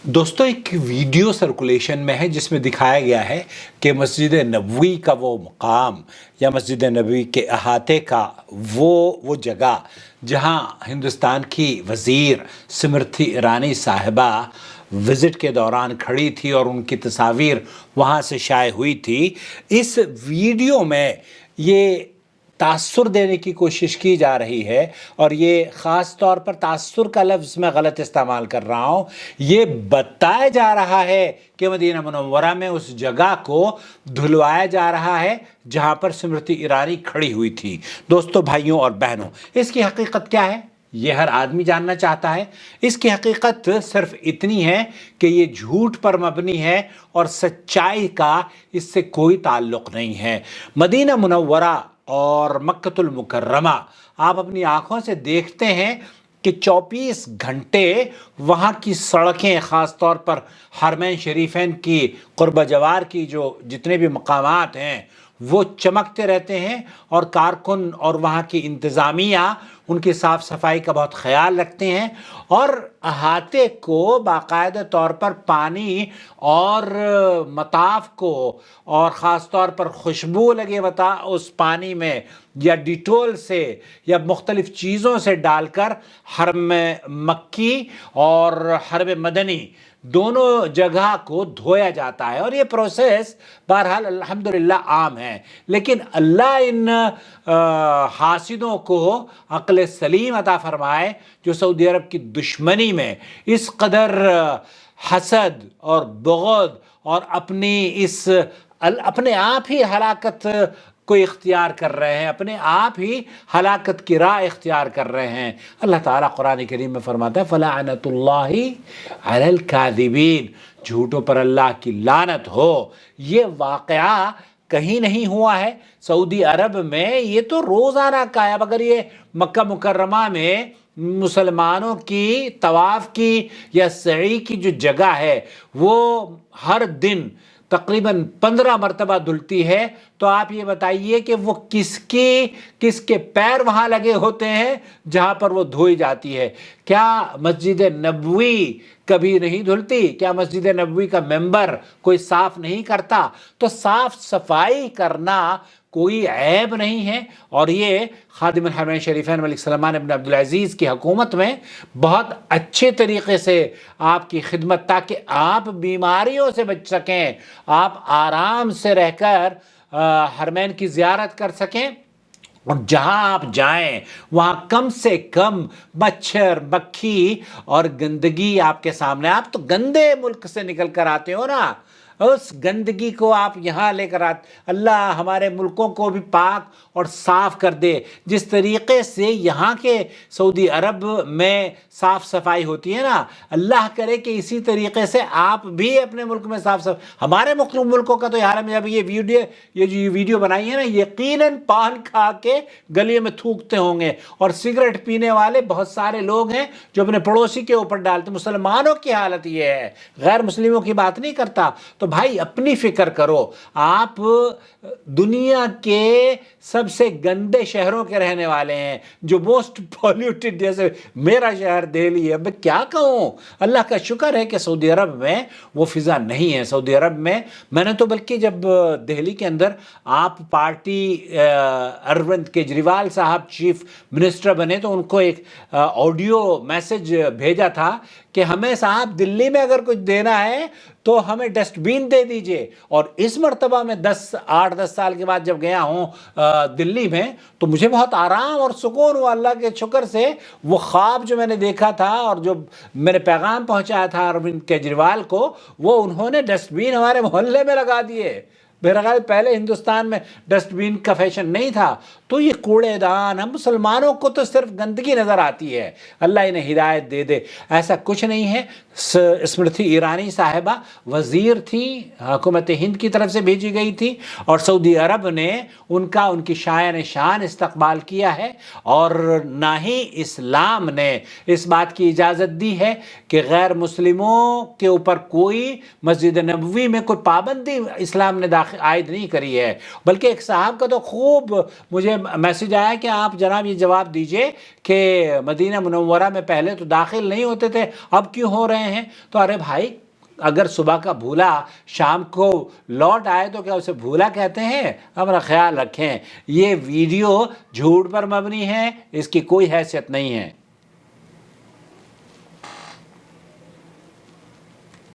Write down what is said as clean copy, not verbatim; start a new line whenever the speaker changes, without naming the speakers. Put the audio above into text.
दोस्तों एक video circulation में है जिसमें दिखाया गया है कि मस्जिद नबवी का वो मकाम या मस्जिद नबवी के अहाते का वो जगह जहां हिंदुस्तान की वज़ीर स्मृति ईरानी साहिबा विज़िट के दौरान खड़ी थी और उनकी तस्वीर वहां से शाये हुई थी। इस वीडियो में ये तासुर देने की कोशिश की जा रही है और ये ख़ास तौर पर तासुर का लफ्ज़ मैं गलत इस्तेमाल कर रहा हूँ। ये बताया जा रहा है कि मदीना मुनव्वरा में उस जगह को धुलवाया जा रहा है जहाँ पर स्मृति ईरानी खड़ी हुई थी। दोस्तों, भाइयों और बहनों, इसकी हकीकत क्या है ये हर आदमी जानना चाहता है। इसकी हकीकत सिर्फ इतनी है कि ये झूठ पर मबनी है और सच्चाई का इससे कोई ताल्लुक़ नहीं है। मदीना मुनव्वरा और मक्कतुल मुकर्रमा आप अपनी आंखों से देखते हैं कि 24 घंटे वहाँ की सड़कें, ख़ास तौर पर हरमैन शरीफैन की क़ुर्ब जवार की जो जितने भी मकामात हैं वो चमकते रहते हैं और कारकुन और वहाँ की इंतज़ामिया उनकी साफ़ सफाई का बहुत ख़याल रखते हैं और अहाते को बाकायदा तौर पर पानी और मताफ़ को और ख़ास तौर पर खुशबू लगे उस पानी में या डिटोल से या मुख्तलिफ़ चीज़ों से डालकर हरम मक्की और हरम मदनी दोनों जगह को धोया जाता है और ये प्रोसेस बहरहाल अल्हम्दुलिल्लाह आम है। लेकिन अल्लाह इन हासिदों को अक्ल सलीम अता फरमाए जो सऊदी अरब की दुश्मनी में इस कदर हसद और बुग़्ज़ और अपने आप ही हलाकत को इख्तियार कर रहे हैं, अपने आप ही हलाकत की राह इख्तियार कर रहे हैं। अल्लाह ताला कुरान करीम में फरमाता है फ़लअनतुल्लाहि अलल काज़िबीन, झूठों पर अल्लाह की लानत हो। ये वाक़या कहीं नहीं हुआ है सऊदी अरब में, ये तो रोज़ाना का है। अब अगर ये मक्का मुकर्रमा में मुसलमानों की तवाफ़ की या सई की जो जगह है वो हर दिन तकरीबन 15 मरतबा धुलती है, तो आप ये बताइए कि वो किसके पैर वहाँ लगे होते हैं जहाँ पर वो धोई जाती है। क्या मस्जिद नबवी कभी नहीं धुलती? क्या मस्जिद नबवी का मेंबर कोई साफ़ नहीं करता? तो साफ़ सफाई करना कोई ऐब नहीं है और ये खादिम हरमैन शरीफैन मलिक सलमान इब्न अब्दुल अज़ीज़ की हुकूमत में बहुत अच्छे तरीक़े से आपकी खिदमत, ताकि आप बीमारियों से बच सकें, आप आराम से रहकर हरमैन की ज़ियारत कर सकें और जहाँ आप जाएं वहाँ कम से कम मच्छर मक्खी और गंदगी आपके सामने। आप तो गंदे मुल्क से निकल कर आते हो ना, उस गंदगी को आप यहाँ लेकर आते। अल्लाह हमारे मुल्कों को भी पाक और साफ़ कर दे। जिस तरीक़े से यहाँ के सऊदी अरब में साफ़ सफाई होती है ना, अल्लाह करे कि इसी तरीक़े से आप भी अपने मुल्क में साफ़ हमारे मुल्कों का तो यार, जब ये वीडियो बनाई है ना, यकीनन पान खा के गले में थूकते होंगे और सिगरेट पीने वाले बहुत सारे लोग हैं जो अपने पड़ोसी के ऊपर डालते। मुसलमानों की हालत ये है, गैर मुस्लिमों की बात नहीं करता। तो भाई अपनी फ़िक्र करो। आप दुनिया के सबसे गंदे शहरों के रहने वाले हैं, जो मोस्ट पॉल्यूटेड, जैसे मेरा शहर दिल्ली है। मैं क्या कहूँ, अल्लाह का शुक्र है कि सऊदी अरब में वो फ़िज़ा नहीं है। सऊदी अरब में मैंने तो बल्कि जब दिल्ली के अंदर आप पार्टी अरविंद केजरीवाल साहब चीफ मिनिस्टर बने तो उनको एक ऑडियो मैसेज भेजा था कि हमें साहब दिल्ली में अगर कुछ देना है तो हमें डस्टबिन दे दीजिए। और इस मर्तबा में 8-10 साल के बाद जब गया हूँ दिल्ली में, तो मुझे बहुत आराम और सुकून हुआ अल्लाह के शुक्र से। वो ख्वाब जो मैंने देखा था और जो मैंने पैगाम पहुँचाया था अरविंद केजरीवाल को, वो उन्होंने डस्टबिन हमारे मोहल्ले में लगा दिए। मेरा ख्याल पहले हिंदुस्तान में डस्टबिन का फैशन नहीं था। तो ये कूड़ेदान, हम मुसलमानों को तो सिर्फ गंदगी नज़र आती है। अल्लाह इन्हें हिदायत दे दे। ऐसा कुछ नहीं है। स्मृति ईरानी साहिबा वज़ीर थी, हुकूमत हिंद की तरफ से भेजी गई थी और सऊदी अरब ने उनकी शान शान इस्तकबाल किया है। और ना ही इस्लाम ने इस बात की इजाज़त दी है कि गैर मुस्लिमों के ऊपर कोई मस्जिद नबवी में कोई पाबंदी इस्लाम ने दाखिल عائد نہیں کری ہے، بلکہ ایک صاحب کا تو خوب مجھے میسج آیا کہ آپ جناب یہ جواب دیجئے کہ مدینہ منورہ میں پہلے تو داخل نہیں ہوتے تھے، اب کیوں ہو رہے ہیں؟ تو ارے بھائی، اگر صبح کا بھولا شام کو لوٹ آئے تو کیا اسے بھولا کہتے ہیں؟ اپنا خیال رکھیں، یہ ویڈیو جھوٹ پر مبنی ہے، اس کی کوئی حیثیت نہیں ہے۔